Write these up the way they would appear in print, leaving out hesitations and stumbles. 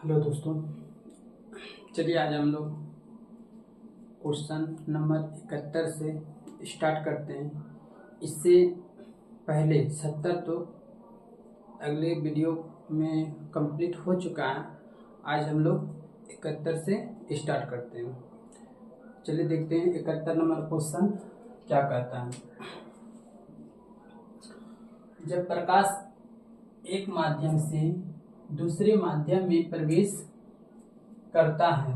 Hello दोस्तों, चलिए आज हम लोग क्वेश्चन नंबर 71 से स्टार्ट करते हैं। इससे पहले 70 तो अगले वीडियो में कंप्लीट हो चुका है। आज हम लोग 71 से स्टार्ट करते हैं। चलिए देखते हैं 71 नंबर क्वेश्चन क्या कहता है। जब प्रकाश एक माध्यम से दूसरे माध्यम में प्रवेश करता है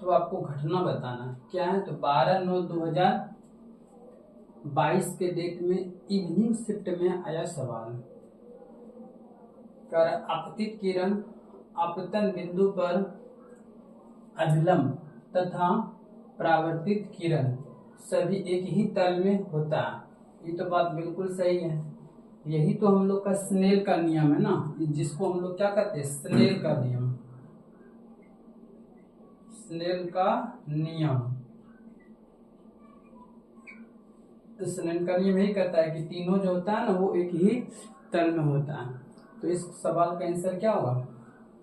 तो आपको घटना बताना है। क्या है तो 12/9/2022 के डेट में इवनिंग शिफ्ट में आया सवाल कर आपतित किरण आपतन बिंदु पर अभिलंब तथा परावर्तित किरण सभी एक ही तल में होता है। ये तो बात बिल्कुल सही है। यही तो हम लोग का स्नेल का नियम है ना, जिसको हम लोग क्या कहते हैं, स्नेल का नियम। स्नेल का नियम, तो स्नेल का नियम यही कहता है कि तीनों जो होता है ना वो एक ही तल में होता है। तो इस सवाल का आंसर क्या होगा,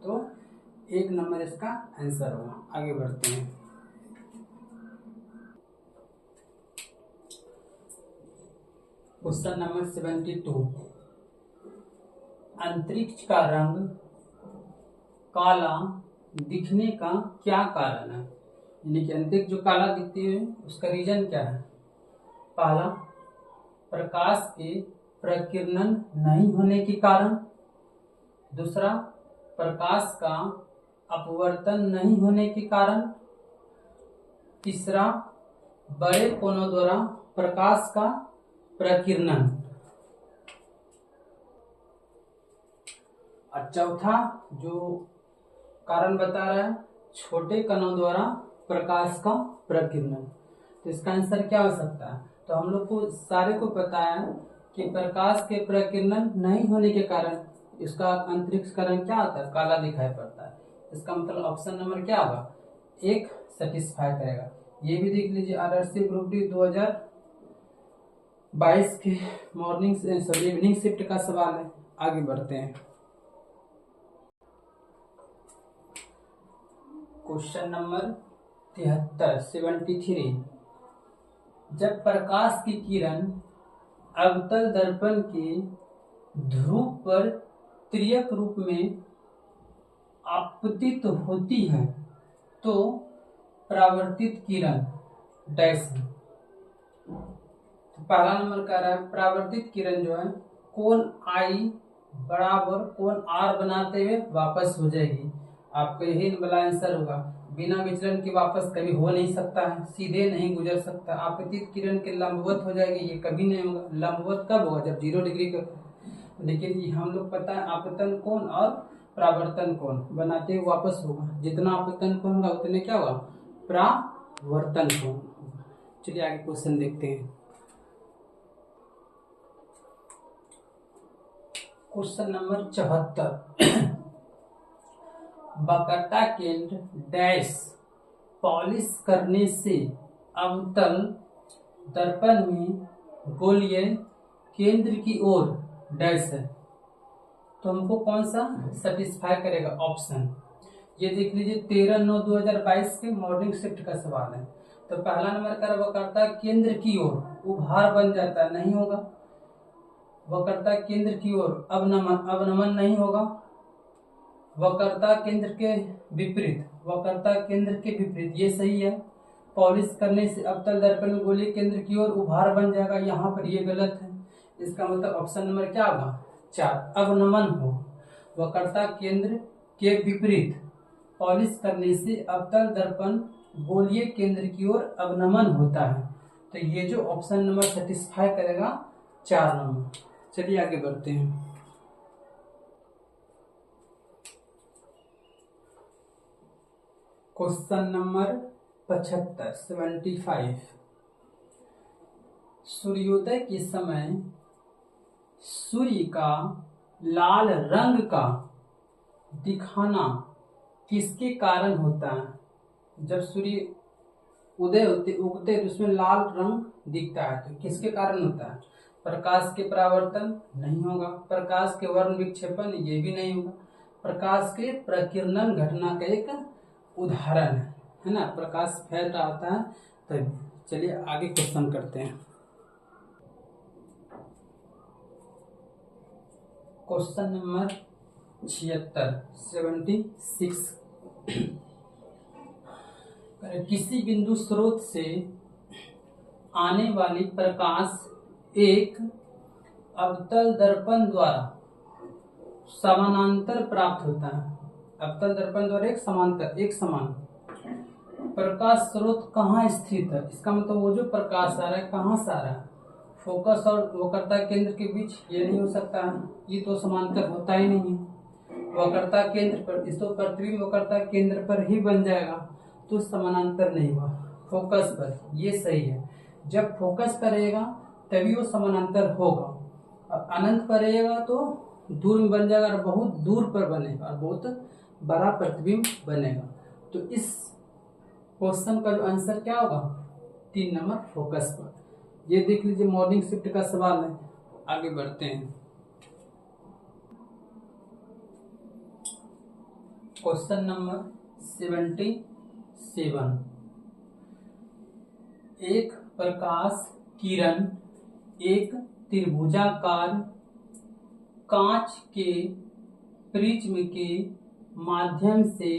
तो 1 नंबर इसका आंसर होगा। आगे बढ़ते हैं। क्वेश्चन नंबर 72, अंतरिक्ष का रंग काला दिखने का क्या कारण है। यानी कि अंतरिक्ष जो काला दिखती है उसका रीजन क्या है। पहला, प्रकाश के प्रकीर्णन नहीं होने के कारण। दूसरा, प्रकाश का अपवर्तन नहीं होने के कारण। तीसरा, बड़े कोनों द्वारा प्रकाश का प्रकीर्णन। और चौथा जो कारण बता रहा है, छोटे कणों द्वारा प्रकाश का प्रकीर्णन। तो इसका आंसर क्या हो सकता है। तो हम लोग को सारे को पता है कि प्रकाश के प्रकीर्णन नहीं होने के कारण इसका अंतरिक्ष का रंग क्या होता है, काला दिखाई पड़ता है। इसका मतलब ऑप्शन नंबर क्या होगा, 1 सेटिस्फाई करेगा। ये भी देख लीजिए, आरआरसी ग्रुप डी 2022 के इवनिंग शिफ्ट का सवाल है। आगे बढ़ते हैं। क्वेश्चन नंबर 73, जब प्रकाश की किरण अवतल दर्पण के ध्रुव पर तिर्यक रूप में आपतित होती है तो परावर्तित किरण डैश है। तो पहला नंबर कह रहा है परावर्तित किरण जो है कोण आई बराबर कोण आर बनाते हुए वापस हो जाएगी। आपको यही वाला आंसर होगा। बिना विचलन के वापस कभी हो नहीं सकता है, सीधे नहीं गुजर सकता। आपतित किरण के लंबवत हो जाएगी, ये कभी नहीं होगा। लंबवत कब होगा, जब 0 डिग्री का। लेकिन ये हम लोग पता है आपतन कोण और परावर्तन कोण बनाते हुए वापस होगा। जितना आपतन कोण होगा उतने क्या होगा, परावर्तन कोण। चलिए आगे क्वेश्चन देखते हैं। क्वेश्चन नंबर 74, वक्रता केंद्र डैश पॉलिश करने से अवतल दर्पण में गोलीय केंद्र की ओर डैश है। तो हमको कौन सा सेटिस्फाई करेगा, ऑप्शन। ये देख लीजिए 13/9/2022 के मॉर्निंग शिफ्ट का सवाल है। तो पहला नंबर का वक्रता केंद्र की ओर उभार बन जाता है, नहीं होगा। वक्रता केंद्र की ओर अवनमन नहीं होगा। वक्रता केंद्र के विपरीत, वक्रता केंद्र के विपरीत, ये सही है। पॉलिश करने से अवतल दर्पण में गोलीय केंद्र की ओर उभार बन जाएगा, यहाँ पर ये गलत है। इसका मतलब ऑप्शन नंबर क्या होगा, 4, अवनमन हो। वक्रता केंद्र के विपरीत पॉलिश करने से अवतल दर्पण गोलीय केंद्र की ओर अवनमन होता है। तो ये जो ऑप्शन नंबर सेटिस्फाई करेगा 4 नंबर। चलिए आगे बढ़ते हैं। क्वेश्चन नंबर 75, सूर्योदय के समय सूर्य का लाल रंग का दिखाना किसके कारण होता है। जब सूर्य उदय होते उगते तो उसमें लाल रंग दिखता है, तो किसके कारण होता है। प्रकाश के परावर्तन नहीं होगा, प्रकाश के वर्ण विक्षेपण ये भी नहीं होगा, प्रकाश के प्रकीर्णन घटना का एक उदाहरण है ना। प्रकाश फैल रहा था तभी। चलिए आगे क्वेश्चन करते हैं। क्वेश्चन नंबर 76 किसी बिंदु स्रोत से आने वाली प्रकाश एक अवतल दर्पण द्वारा समानांतर प्राप्त होता है। अवतल दर्पण द्वारा एक समान प्रकाश स्रोत कहाँ स्थित है? इसका मतलब वो जो प्रकाश आ रहा है कहाँ से आ रहा है? फोकस और वक्रता केंद्र के बीच ये नहीं हो सकता है, ये तो समांतर होता ही नहीं है। वक्रता केंद्र पर, इस तो प्रतिबिंब वक्रता केंद्र पर ही बन जाएगा, तो समानांतर नहीं हुआ। फोकस पर, ये सही है। जब फोकस पर रहेगा तभी वो समानांतर होगा, और अनंत पर रहेगा तो दूर में बन जाएगा, और बहुत दूर पर बनेगा और बहुत बड़ा प्रतिबिंब बनेगा। तो इस क्वेश्चन का जो आंसर क्या होगा? 3 नंबर फोकस पर। ये देख लीजिए, मॉर्निंग शिफ्ट का सवाल है। आगे बढ़ते हैं। क्वेश्चन नंबर 77 एक प्रकाश किरण एक त्रिभुजाकार कांच के प्रिज्म के माध्यम से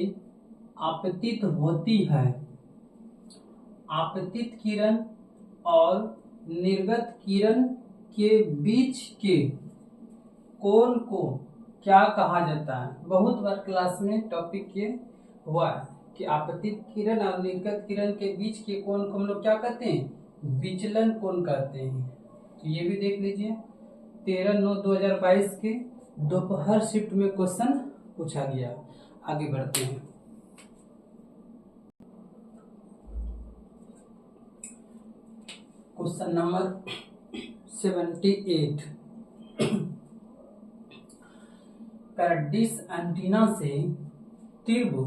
आपतित होती है। आपतित किरण और निर्गत किरण के बीच के कोण को क्या कहा जाता है? बहुत बार क्लास में टॉपिक ये हुआ है कि आपतित किरण और निर्गत किरण के बीच के कोण को हम लोग क्या कहते हैं? विचलन कोण कहते हैं। तो ये भी देख लीजिए, 13/9/2022 के दोपहर शिफ्ट में क्वेश्चन पूछा गया। आगे बढ़ते हैं। क्वेश्चन नंबर 78 डिश एंटीना से तीव्र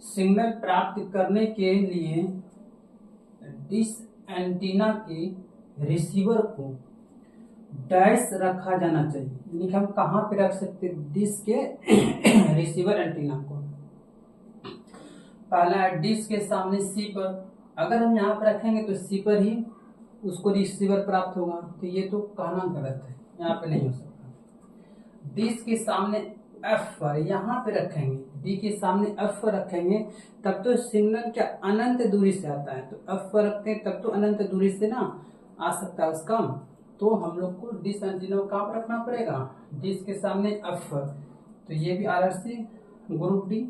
सिग्नल प्राप्त करने के लिए डिश एंटीना के रिसीवर को डैश रखा जाना चाहिए। यानी कि हम कहाँ पे रख सकते हैं डिश के रिसीवर एंटीना को? पहला डिश के सामने सी पर, अगर हम यहाँ पर रखेंगे तो सी पर ही उसको रिसीवर प्राप्त होगा, तो ये तो कहना गलत है, यहाँ पे नहीं हो सकता। डिश के सामने एफ पर यहाँ पे रखेंगे, डी के सामने एफ पर रखेंगे, तब तो सिग्नल क्या अनंत दूरी से आता है, तो एफ पर रखते हैं तब तो अनंत दूरी से ना आ सकता है उसका। तो हम लोग को डिश एंटीना को कहाँ पर रखना पड़ेगा? डिश के सामने एफ पर। तो ये भी आरआरसी ग्रुप डी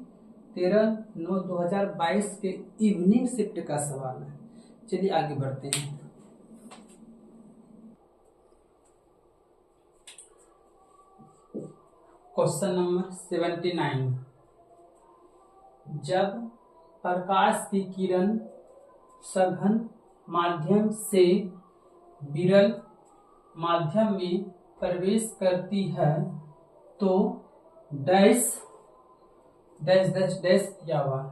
13/9/2022 के इवनिंग शिफ्ट का सवाल है। चलिए आगे बढ़ते हैं। क्वेश्चन नंबर 79 जब प्रकाश की किरण सघन माध्यम से विरल माध्यम में प्रवेश करती है तो डैश डैश डैश डैश क्या हुआ?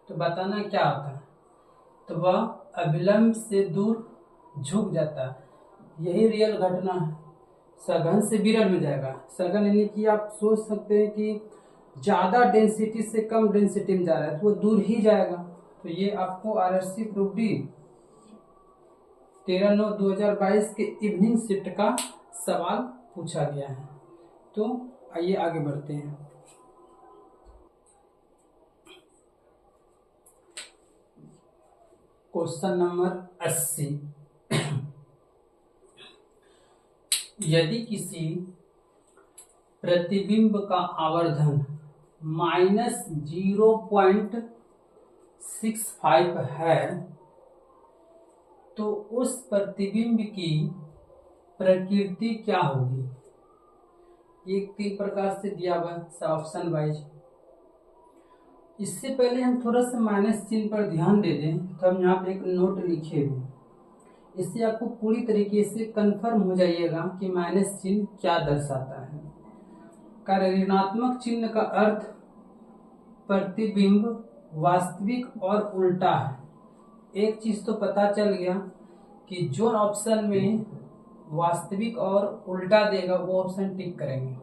तो बताना क्या होता है? तो वह अविलंब से दूर झुक जाता है। यही रियल घटना है। सघन से विरल में जाएगा। सघन यानी कि आप सोच सकते हैं कि ज्यादा डेंसिटी से कम डेंसिटी में जा रहा है तो वो दूर ही जाएगा। तो ये आपको आरआरसी ग्रुप डी 13/9/2022 के इवनिंग शिफ्ट का सवाल पूछा गया है। तो आइए आगे बढ़ते हैं। क्वेश्चन नंबर 80 यदि किसी प्रतिबिंब का आवर्धन -0.65 है तो उस प्रतिबिंब की प्रकृति क्या होगी? एक 3 प्रकार से दिया हुआ है ऑप्शन वाइज। इससे पहले हम थोड़ा सा माइनस चिन्ह पर ध्यान दे दें तो हम यहाँ पे एक नोट लिखे हुए, इससे आपको पूरी तरीके से कंफर्म हो जाइएगा कि माइनस चिन्ह क्या दर्शाता है। ऋणात्मक चिन्ह का अर्थ प्रतिबिंब वास्तविक और उल्टा है। एक चीज तो पता चल गया कि जो ऑप्शन में वास्तविक और उल्टा देगा वो ऑप्शन टिक करेंगे।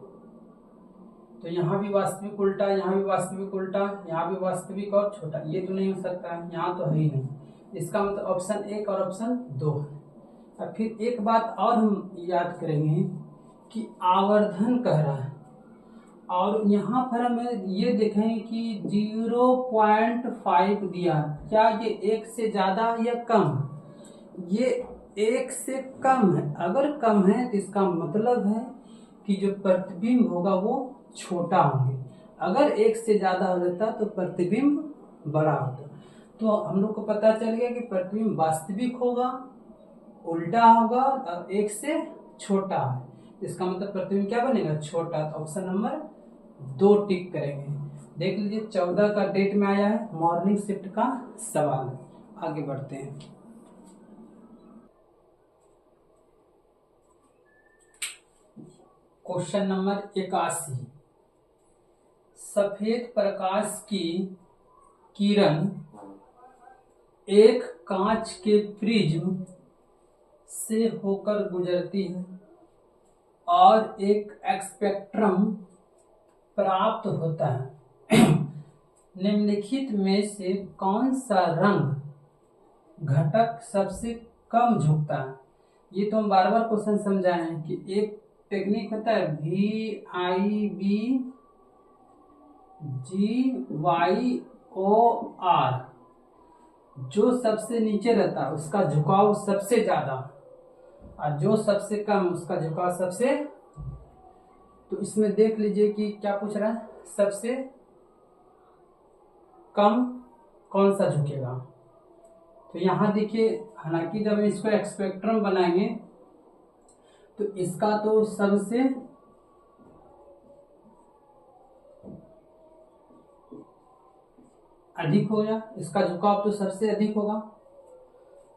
तो यहाँ भी वास्तविक उल्टा, यहाँ भी वास्तविक उल्टा, यहाँ भी वास्तविक और छोटा, ये तो नहीं हो सकता है, यहाँ तो है ही नहीं। इसका मतलब ऑप्शन 1 और ऑप्शन 2 है। अब फिर एक बात और हम याद करेंगे कि आवर्धन कह रहा है, और यहाँ पर हमें ये देखेंगे कि 0.5 दिया, क्या ये 1 से ज्यादा या कम है? ये 1 से कम है। अगर कम है तो इसका मतलब है कि जो प्रतिबिंब होगा वो छोटा होंगे। अगर 1 से ज्यादा हो जाता तो प्रतिबिंब बड़ा होता। तो हम लोग को पता चल गया कि प्रतिबिंब वास्तविक होगा, उल्टा होगा और 1 से छोटा है। इसका मतलब प्रतिबिंब क्या बनेगा? छोटा। तो ऑप्शन नंबर 2 टिक करेंगे। देख लीजिए 14 का डेट में आया है, मॉर्निंग शिफ्ट का सवाल है। आगे बढ़ते हैं। Question number 81। सफेद प्रकाश की किरण एक कांच के प्रिज्म से होकर गुजरती है और एक स्पेक्ट्रम प्राप्त होता है। निम्नलिखित में से कौन सा रंग घटक सबसे कम झुकता है? ये तो हम बार बार क्वेश्चन समझाए हैं कि एक टेक्निक होता है VIBGYOR, जो सबसे नीचे रहता है उसका झुकाव सबसे ज्यादा, और जो सबसे कम उसका झुकाव सबसे। तो इसमें देख लीजिए कि क्या पूछ रहा है, सबसे कम कौन सा झुकेगा। तो यहाँ देखिए, हालांकि जब हम इसको स्पेक्ट्रम बनाएंगे तो इसका तो सबसे अधिक होगा, इसका झुकाव तो सबसे अधिक होगा,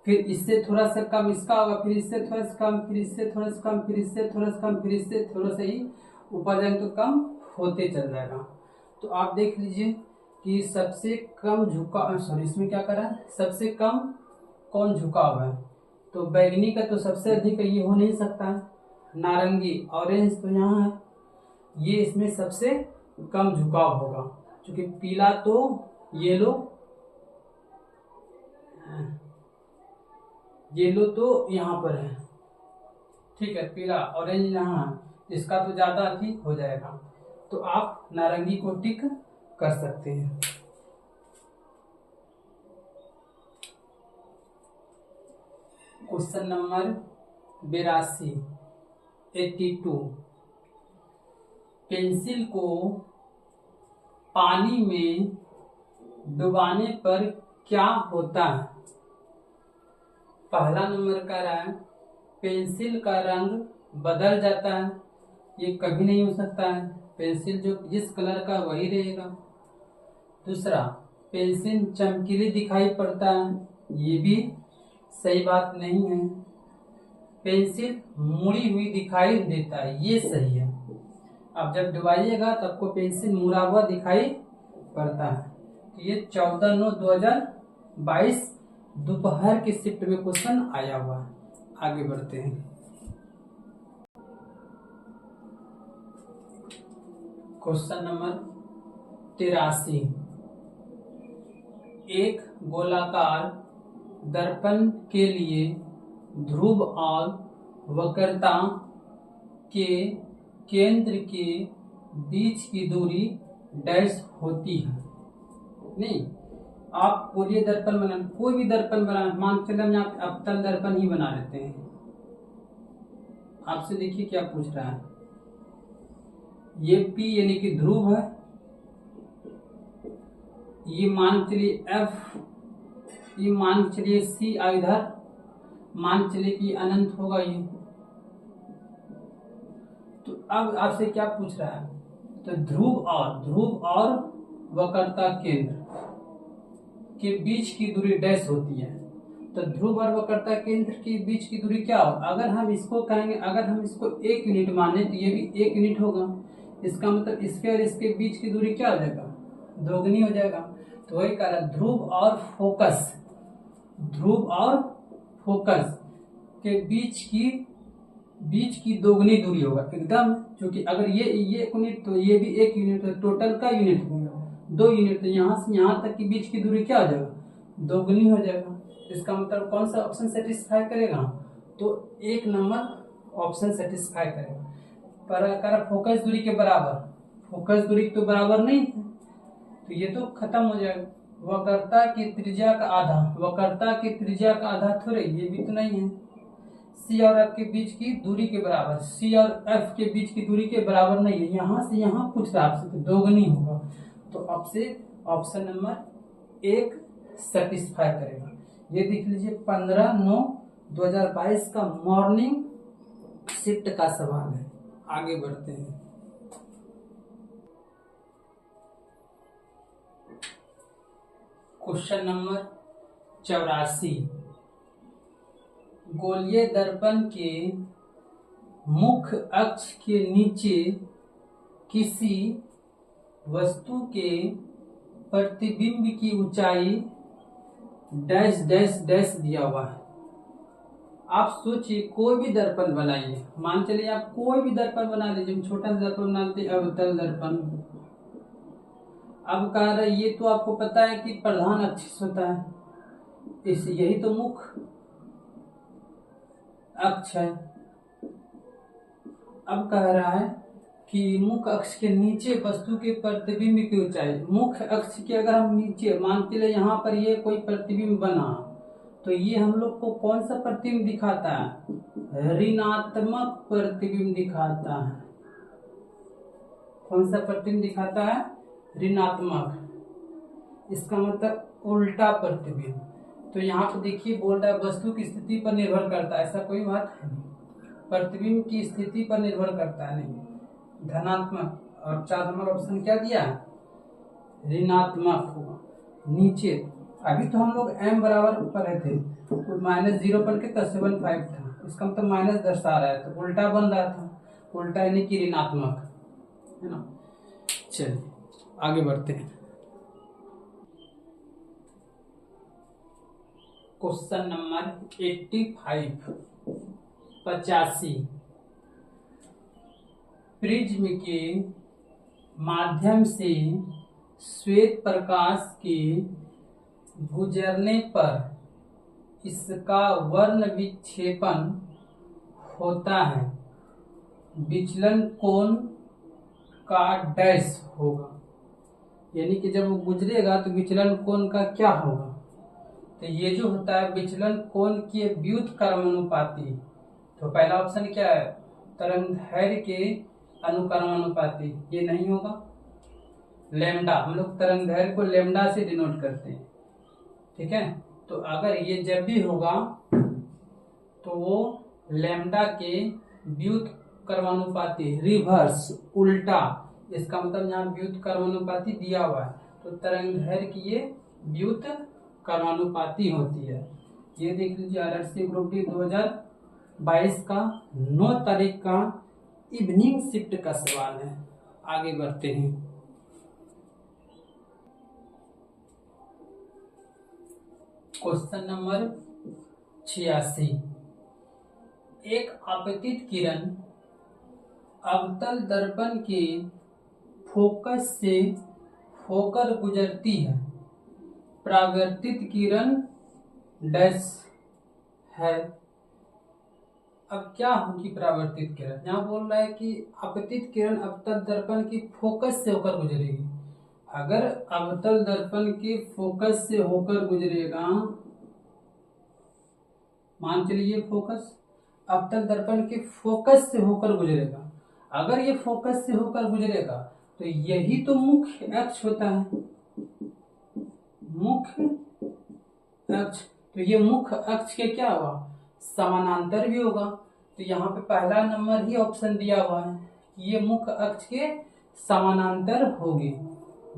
फिर इससे थोड़ा सा कम इसका होगा, फिर इससे थोड़ा सा कम, फिर इससे थोड़ा सा कम, फिर इससे थोड़ा सा कम, फिर इससे थोड़ा सा ही ऊपर जाएंगे तो कम होते चल जाएगा। तो आप देख लीजिए कि सबसे कम झुकाव, सॉरी इसमें क्या करा है, सबसे कम कौन झुकाव है? तो बैगनी का तो सबसे अधिक है, ये हो नहीं सकता है। नारंगी, ऑरेंज तो यहाँ है, ये इसमें सबसे कम झुकाव होगा, क्योंकि पीला तो येलो तो यहाँ पर है, ठीक है, पीला ऑरेंज यहाँ, इसका तो ज्यादा अधिक हो जाएगा। तो आप नारंगी को टिक कर सकते हैं। Question number 82 82। पेंसिल को पानी में डुबाने पर क्या होता है? पहला नंबर कह रहा है पेंसिल का रंग बदल जाता है, ये कभी नहीं हो सकता है, पेंसिल जो जिस कलर का वही रहेगा। दूसरा, पेंसिल चमकीली दिखाई पड़ता है, ये भी सही बात नहीं है। पेंसिल मुड़ी हुई दिखाई देता है, ये सही है। अब जब डुबाइएगा तो आपको पेंसिल मुड़ा हुआ दिखाई पड़ता है। तो ये 14/9/2022 दोपहर की शिफ्ट में क्वेश्चन आया हुआ है। आगे बढ़ते हैं। Question number 83। एक गोलाकार दर्पण के लिए ध्रुव और वक्रता के केंद्र के बीच की दूरी डैश होती है। नहीं, आप बोलिए दर्पण बना, कोई भी दर्पण बना, मान चले हम यहाँ अवतल दर्पण ही बना लेते हैं। आपसे देखिए क्या पूछ रहा है, ये P यानी कि ध्रुव है, ये मान चलिए F, ये मान चलिए C, इधर मान चलिए कि अनंत होगा ये। तो अब आपसे क्या पूछ रहा है, तो ध्रुव और वक्रता केंद्र के बीच की दूरी डैश होती है। तो ध्रुव और वक्रता केंद्र के बीच की दूरी क्या हो? अगर हम इसको कहेंगे, अगर हम इसको 1 यूनिट माने तो ये भी 1 यूनिट होगा। इसका मतलब इसके और इसके बीच की दूरी क्या हो जाएगा? दोगुनी हो जाएगा। तो वही कह रहा है ध्रुव और फोकस के बीच की बीच की दोगुनी दूरी होगा एकदम, क्योंकि अगर ये यूनिट तो ये भी 1 यूनिट है, टोटल का यूनिट होगा 2 यूनिट, तो यहाँ से यहाँ तक की बीच की दूरी क्या हो जाएगा, दोगुनी हो जाएगा। इसका मतलब कौन सा ऑप्शन सेटिस्फाई करेगा, तो 1 नंबर ऑप्शन सेटिस्फाई करेगा। पर अगर फोकस दूरी के बराबर, फोकस दूरी तो बराबर नहीं है, तो ये तो खत्म हो जाएगा। वक्रता की त्रिज्या का आधा, वक्रता की त्रिज्या का आधा थोड़े, ये भी तो नहीं है। सी और एफ के बीच की दूरी के बराबर, सी और एफ के बीच की दूरी के बराबर नहीं है, यहाँ से यहाँ पूछ रहा आपसे, तो दोगुनी होगा। तो आपसे ऑप्शन नंबर 1 सेटिस्फाई करेगा। ये देख लीजिए 15/9/2022 का मॉर्निंग शिफ्ट का सवाल है। आगे बढ़ते हैं। क्वेश्चन नंबर 84, गोलीय दर्पण के मुख्य अक्ष के नीचे किसी वस्तु के प्रतिबिंब की ऊंचाई डैश डैश डैश दिया हुआ है। आप सोचिए कोई भी दर्पण बनाइए, मान चलिए आप कोई भी दर्पण बना लीजिए, छोटा सा दर्पण बनाते अवतल दर्पण। अब कह रहे ये तो आपको पता है कि प्रधान अक्ष होता है, इस यही तो मुख्य अक्ष है। अब कह रहा है कि मुख्य अक्ष के नीचे वस्तु के प्रतिबिंब की ऊंचाई, मुख्य अक्ष के अगर हम नीचे मान के लिए यहाँ पर ये कोई प्रतिबिंब बना, तो ये हम लोग को कौन सा प्रतिबिंब दिखाता है, ऋणात्मक प्रतिबिंब दिखाता है। कौन सा प्रतिबिंब दिखाता है, ऋणात्मक। इसका मतलब उल्टा प्रतिबिंब। तो यहाँ पर देखिए बोल रहा है वस्तु की स्थिति पर निर्भर करता है, ऐसा कोई बात है नहीं, प्रतिबिंब की स्थिति पर निर्भर करता है नहीं, धनात्मक। और 4 नंबर ऑप्शन क्या दिया, ऋणात्मक होगा। नीचे अभी तो हम लोग m बराबर पढ़े थे, तो -0 पढ़ के 10/7 था, इसका मतलब माइनस दर्शा रहा है, तो उल्टा बन रहा था, उल्टा यानी कि ऋणात्मक, है ना। चलिए आगे बढ़ते हैं। क्वेश्चन नंबर 85 प्रिज्म के माध्यम से श्वेत प्रकाश के गुजरने पर इसका वर्ण विक्षेपण होता है, विचलन कोण का डैश होगा। यानी कि जब वो गुजरेगा तो विचलन कोण का क्या होगा, तो ये जो होता है विचलन कोण के व्युत्क्रमानुपाती। तो पहला ऑप्शन क्या है, तरंगदैर्घ्य के अनुक्रमानुपाती, ये नहीं होगा। लैम्डा, हम लोग तरंगदैर्घ्य को लैम्डा से डिनोट करते हैं, ठीक है। तो अगर ये जब भी होगा तो वो लैम्डा के व्युत्क्रमानुपाती, रिवर्स, उल्टा, इसका मतलब यहाँ व्युत्क्रमानुपाती दिया हुआ है, तो तरंगदैर्घ्य की ये व्युत्क्रमानुपाती होती है। ये देख लीजिए आरआरसी ग्रुप डी 2022 का 9 तारीख का इवनिंग शिफ्ट का सवाल है। आगे बढ़ते हैं। क्वेश्चन नंबर 86, एक आपतित किरण अवतल दर्पण के फोकस से होकर गुजरती है, परावर्तित किरण डैश है। अब क्या होगी परावर्तित किरण, यहाँ बोल रहा है कि आपतित किरण अवतल दर्पण की फोकस से होकर गुजरेगी। अगर अवतल दर्पण के फोकस से होकर गुजरेगा, मान चलिए फोकस, अवतल दर्पण के फोकस से होकर गुजरेगा, अगर ये फोकस से होकर गुजरेगा तो यही तो मुख्य अक्ष होता है, मुख्य अक्ष। तो ये मुख्य अक्ष के क्या होगा, समानांतर भी होगा। तो यहाँ पे पहला नंबर ही ऑप्शन दिया हुआ है कि ये मुख्य अक्ष के समानांतर होगी।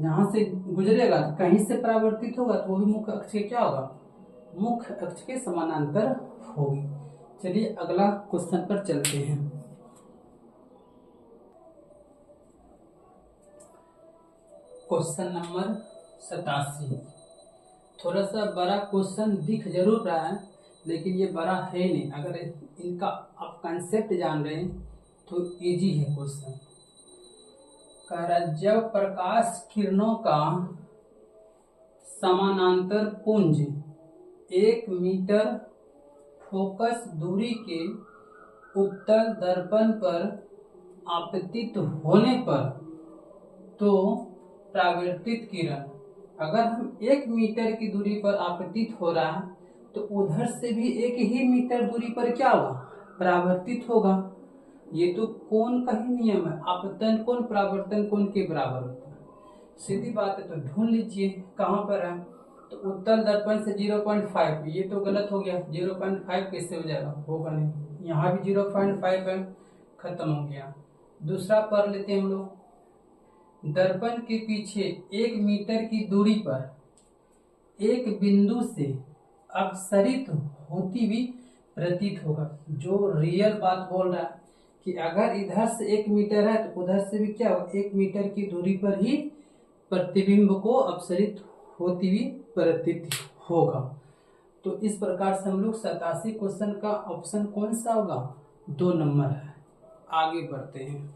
यहाँ से गुजरेगा तो कहीं से परावर्तित होगा तो वो भी मुख्य अक्ष के क्या होगा, मुख्य अक्ष के समानांतर होगी। चलिए अगला क्वेश्चन पर चलते हैं। क्वेश्चन नंबर 87, थोड़ा सा बड़ा क्वेश्चन दिख जरूर रहा है लेकिन ये बड़ा है नहीं। अगर इनका आप कंसेप्ट जान रहे हैं तो इजी है क्वेश्चन। कह रहा जब प्रकाश किरणों का समानांतर पुंज 1 मीटर फोकस दूरी के उत्तल दर्पण पर आपतित होने पर तो परावर्तित किरण, अगर हम 1 मीटर की दूरी पर आपतित हो रहा है तो उधर से भी 1 ही मीटर दूरी पर क्या होगा, परावर्तित होगा। ये तो कोण का ही नियम है, आपतन कोण परावर्तन कोण के बराबर होता है, सीधी बात है। तो ढूंढ लीजिए कहाँ पर है। तो उत्तल दर्पण से 0.5, ये तो गलत हो गया, 0.5 कैसे हो जाएगा, होगा नहीं। यहाँ भी 0.5 है, खत्म हो गया। दूसरा पढ़ लेते हैं हम लोग। दर्पण के पीछे 1 मीटर की दूरी पर एक बिंदु से अपसरित होती हुई प्रतीत होगा। जो रियल बात बोल रहा है कि अगर इधर से 1 मीटर है तो उधर से भी क्या होगा, 1 मीटर की दूरी पर ही प्रतिबिंब को अपसरित होती हुई प्रतीत होगा। तो इस प्रकार से हम लोग 87 क्वेश्चन का ऑप्शन कौन सा होगा, 2 नंबर है। आगे बढ़ते हैं।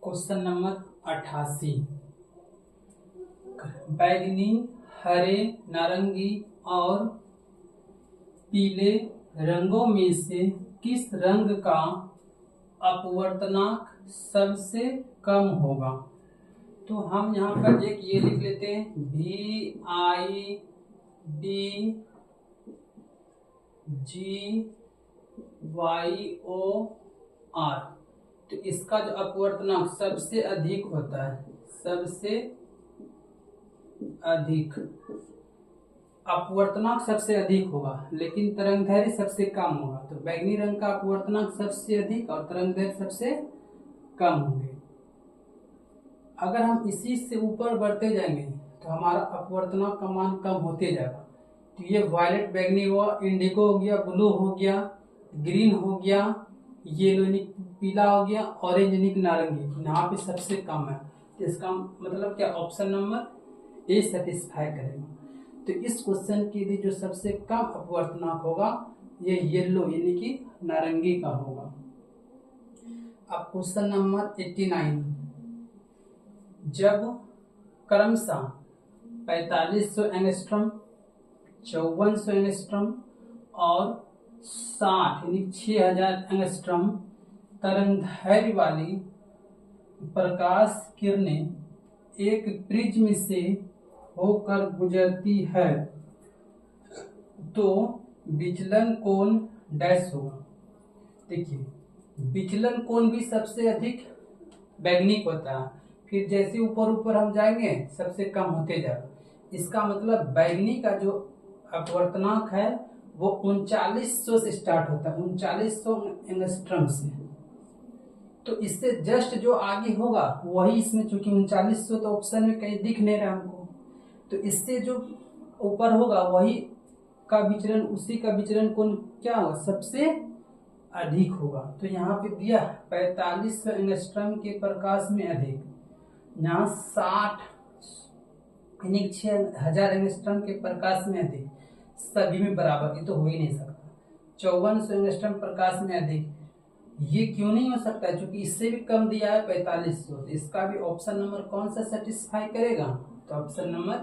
Question number 88। बैगनी, हरे, नारंगी और पीले रंगों में से किस रंग का अपवर्तनांक सबसे कम होगा। तो हम यहाँ पर एक ये लिख लेते हैं, VIDGYOR। तो इसका जो अपवर्तनांक सबसे अधिक होता है, सबसे अधिक अपवर्तनांक सबसे अधिक होगा, लेकिन तरंगदैर्घ्य सबसे कम होगा। तो बैगनी रंग का अपवर्तनांक सबसे अधिक और तरंगदैर्घ्य सबसे कम होंगे। अगर हम इसी से ऊपर बढ़ते जाएंगे तो हमारा अपवर्तनांक का मान कम होते जाएगा। तो ये वायलेट बैगनी हुआ, इंडिगो हो गया, ब्लू हो गया, ग्रीन हो गया, येलो यानी पीला हो गया, ऑरेंज यानी नारंगी, यहाँ पे सबसे कम है। तो इसका मतलब क्या, ऑप्शन नंबर ए सेटिस्फाई करेगा। तो इस क्वेश्चन के लिए जो सबसे कम अपवर्तनांक होगा ये येलो यानी कि नारंगी का होगा। अब क्वेश्चन नंबर 89। जब क्रमशः 4500 एंगस्ट्रॉम, 5400 एंगस्ट्रॉम और 60 यानी 6000 एंगस्ट्रॉम तरंगदैर्घ्य वाली प्रकाश किरणें एक प्रिज्म से होकर गुजरती है तो विचलन कोण डैश होगा। देखिए विचलन कोण भी सबसे अधिक बैगनी होता है, फिर जैसे ऊपर ऊपर हम जाएंगे सबसे कम होते जाएगा। इसका मतलब बैगनी का जो अपवर्तनांक है वो 3900 से स्टार्ट होता है, 3900 एंगस्ट्रॉम से। तो इससे जस्ट जो आगे होगा वही इसमें, चूंकि 3900 तो ऑप्शन में कहीं दिख नहीं रहा हमको, तो इससे जो ऊपर होगा वही का विचलन, उसी का विचलन कोण क्या होगा, सबसे अधिक होगा। तो यहाँ पे दिया 4500 एंगस्ट्रॉम के प्रकाश में अधिक, यहाँ 60 यानी 6000 एंगस्ट्रॉम के प्रकाश में अधिक, सभी में बराबर, ये तो हो ही नहीं सकता। 5400 एंगस्ट्रॉम प्रकाश में अधिक, ये क्यों नहीं हो सकता है, क्योंकि इससे भी कम दिया है 4500। तो इसका भी ऑप्शन नंबर कौन सा सेटिस्फाई करेगा, तो ऑप्शन नंबर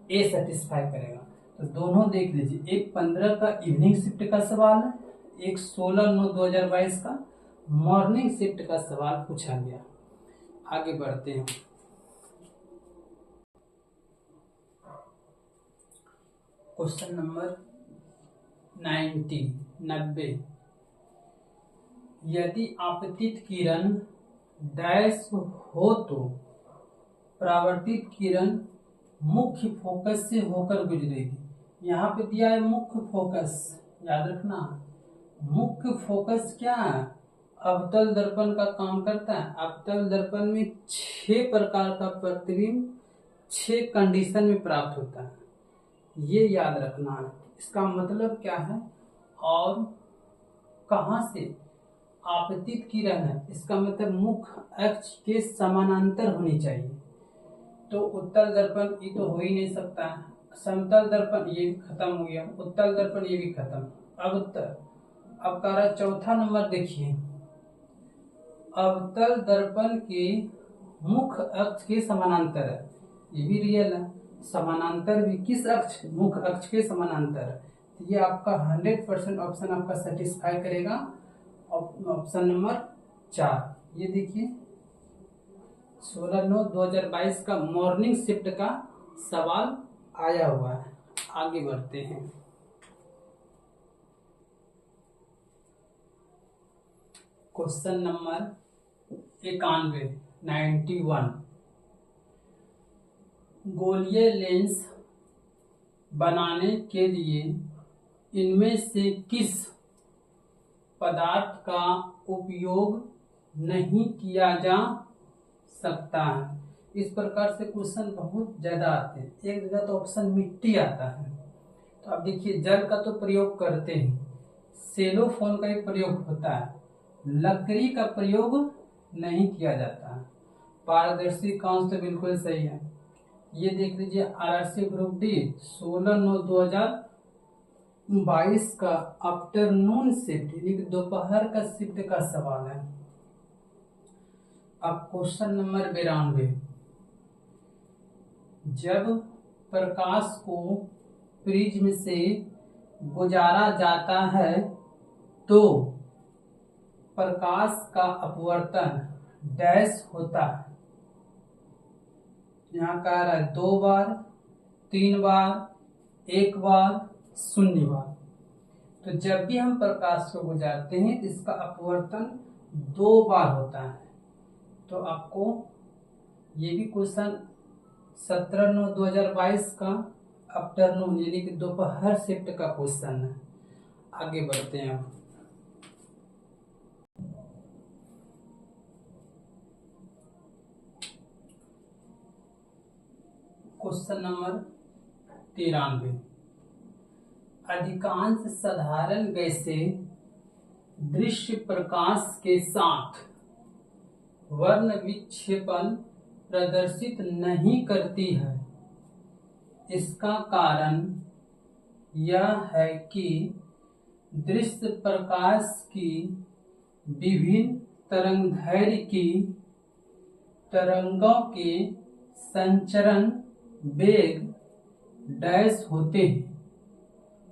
ए सेटिस्फाई करेगा। तो दोनों देख लीजिए, एक 15 का इवनिंग शिफ्ट का सवाल है, एक 16/9/2022 का मॉर्निंग शिफ्ट का सवाल पूछा गया। आगे बढ़ते हैं। Question number 90। यदि आपतित किरण डैश हो तो परावर्तित किरण मुख्य फोकस से होकर गुजरेगी। यहाँ पे दिया है मुख्य फोकस, याद रखना मुख्य फोकस क्या है, अवतल दर्पण का काम करता है। अवतल दर्पण में 6 प्रकार का प्रतिबिंब 6 कंडीशन में प्राप्त होता है, ये याद रखना है। इसका मतलब क्या है और कहाँ से आपतित किरण है, इसका मतलब मुख्य अक्ष के समानांतर होनी चाहिए। तो उत्तल दर्पण ये तो हो ही नहीं सकता है, समतल दर्पण ये भी खत्म हो गया, उत्तल दर्पण ये भी खत्म। अब कह रहा चौथा नंबर देखिए, अवतल दर्पण के मुख्य अक्ष के समानांतर है, ये भी रियल है। समानांतर भी किस अक्ष? मुख्य अक्ष के समानांतर। तो ये आपका 100% ऑप्शन आपका सेटिस्फाई करेगा। ऑप्शन नंबर 4 ये देखिए 16/9/2022 का मॉर्निंग शिफ्ट का सवाल आया हुआ है। आगे बढ़ते हैं। क्वेश्चन नंबर 91 गोलीय लेंस बनाने के लिए इनमें से किस पदार्थ का उपयोग नहीं किया जा सकता है? इस प्रकार से क्वेश्चन बहुत ज्यादा आते हैं। एक जगह तो ऑप्शन मिट्टी आता है। तो अब देखिए जल का तो प्रयोग करते हैं, सेलोफोन का भी प्रयोग होता है, लकड़ी का प्रयोग नहीं किया जाता है। पारदर्शी कांच तो बिल्कुल सही है। ये देख लीजिए आरआरसी ग्रुप डी 16/9/2022 का आफ्टरनून शिफ्ट यानी कि दोपहर का शिफ्ट का सवाल है। अब क्वेश्चन नंबर 92 जब प्रकाश को प्रिज्म से गुजारा जाता है तो प्रकाश का अपवर्तन डैश होता है। यहाँ कह रहा है 2 बार, 3 बार, 1 बार, 0 बार। तो जब भी हम प्रकाश को गुजारते हैं तो इसका अपवर्तन 2 बार होता है। तो आपको ये भी क्वेश्चन 17/9/2022 का आफ्टरनून यानी कि दोपहर शिफ्ट का क्वेश्चन है। आगे बढ़ते हैं। क्वेश्चन नंबर 93 अधिकांश साधारण गैसें दृश्य प्रकाश के साथ वर्ण विक्षेपण प्रदर्शित नहीं करती है। इसका कारण यह है कि दृश्य प्रकाश की विभिन्न तरंगदैर्घ्य की तरंगों के संचरण वेग डैश होते हैं।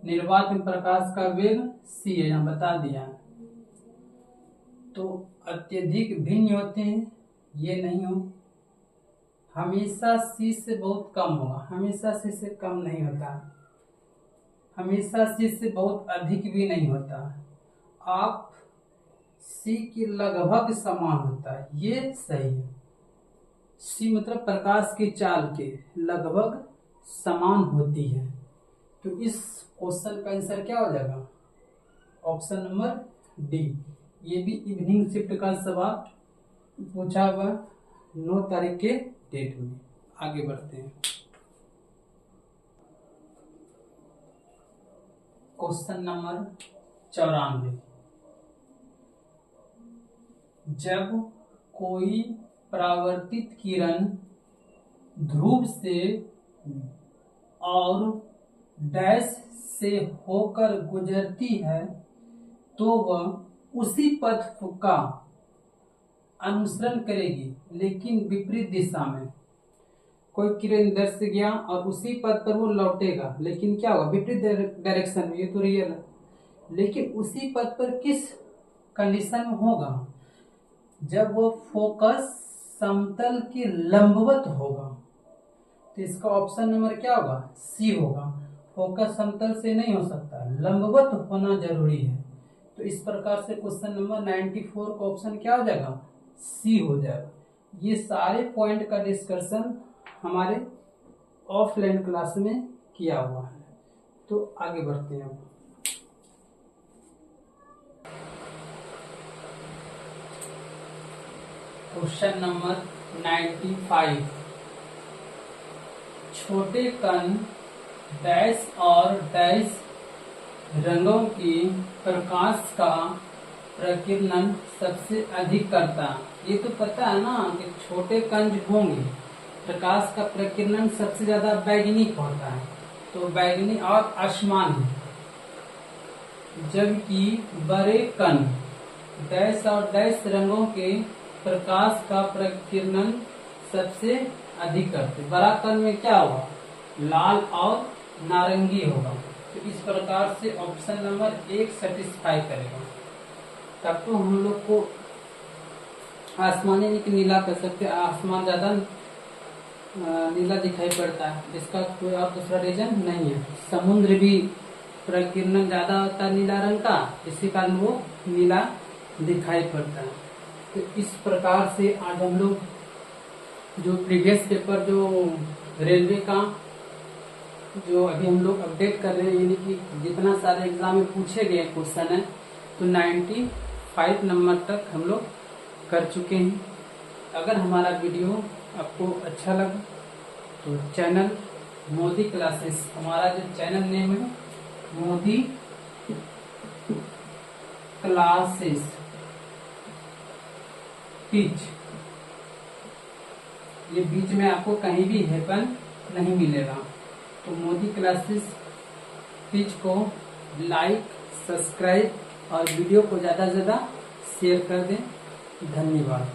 निर्वात में प्रकाश का वेग c है, यहाँ बता दिया। तो अत्यधिक भिन्न होते हैं, ये नहीं हो। हमेशा c से बहुत कम होगा, हमेशा c से कम नहीं होता, हमेशा c से बहुत अधिक भी नहीं होता। आप c के लगभग समान होता है, ये सही है। c मतलब प्रकाश की चाल के लगभग समान होती है। तो इस क्वेश्चन का आंसर क्या हो जाएगा? Option number D. ये भी इवनिंग शिफ्ट का सवाल पूछा हुआ 9 तारीख के डेट में। आगे बढ़ते हैं। क्वेश्चन नंबर 94 जब कोई परावर्तित किरण ध्रुव से और डैश से होकर गुजरती है तो वह उसी पथ का अनुसरण करेगी, लेकिन विपरीत दिशा में। कोई किरण इधर से गया और उसी पथ पर वो लौटेगा, लेकिन क्या होगा? विपरीत डायरेक्शन में। ये तो रियल है, लेकिन उसी पथ पर किस कंडीशन में होगा? जब वो फोकस समतल के लंबवत होगा। तो इसका ऑप्शन नंबर क्या होगा? सी होगा। फोकस समतल से नहीं हो सकता, लंबवत होना जरूरी है। तो इस प्रकार से क्वेश्चन नंबर 94 का ऑप्शन क्या हो जाएगा? सी हो जाएगा। ये सारे पॉइंट का डिस्कशन हमारे ऑफलाइन क्लास में किया हुआ है। तो आगे बढ़ते हैं। क्वेश्चन नंबर 95 छोटे कण डैश और डैश रंगों की प्रकाश का प्रकीर्णन सबसे अधिक करता। ये तो पता है ना कि छोटे कण होंगे, प्रकाश का प्रकीर्णन सबसे ज्यादा वैज्ञानिक होता है। तो बैगनी और आसमान है, जबकि बड़े कण डैश और डैश रंगों के प्रकाश का प्रकीर्णन सबसे अधिक करते। बड़ा कण में क्या होगा, लाल और नारंगी होगा। तो इस प्रकार से ऑप्शन नंबर 1 सेटिस्फाई करेगा। तब तो हम लोग को आसमानी नहीं कि नीला कर सकते, आसमान ज्यादा नीला दिखाई पड़ता है, इसका कोई और दूसरा रीजन नहीं है। समुद्र भी प्रकीर्णन ज्यादा होता है नीला रंग का, इसी कारण वो नीला दिखाई पड़ता है। तो इस प्रकार से आज हम लोग जो प्रीवियस पेपर जो रेलवे का जो अभी हम लोग अपडेट कर रहे हैं, यानी कि जितना सारे एग्जाम में पूछे गए क्वेश्चन है तो 95 नंबर तक हम लोग कर चुके हैं। अगर हमारा वीडियो आपको अच्छा लगा तो चैनल मोदी क्लासेस, हमारा जो चैनल नेम है मोदी क्लासेस टीच, ये बीच में आपको कहीं भी हैपन नहीं मिलेगा। तो मोदी क्लासेस टीच को लाइक, सब्सक्राइब और वीडियो को ज्यादा से ज्यादा शेयर कर दें। धन्यवाद।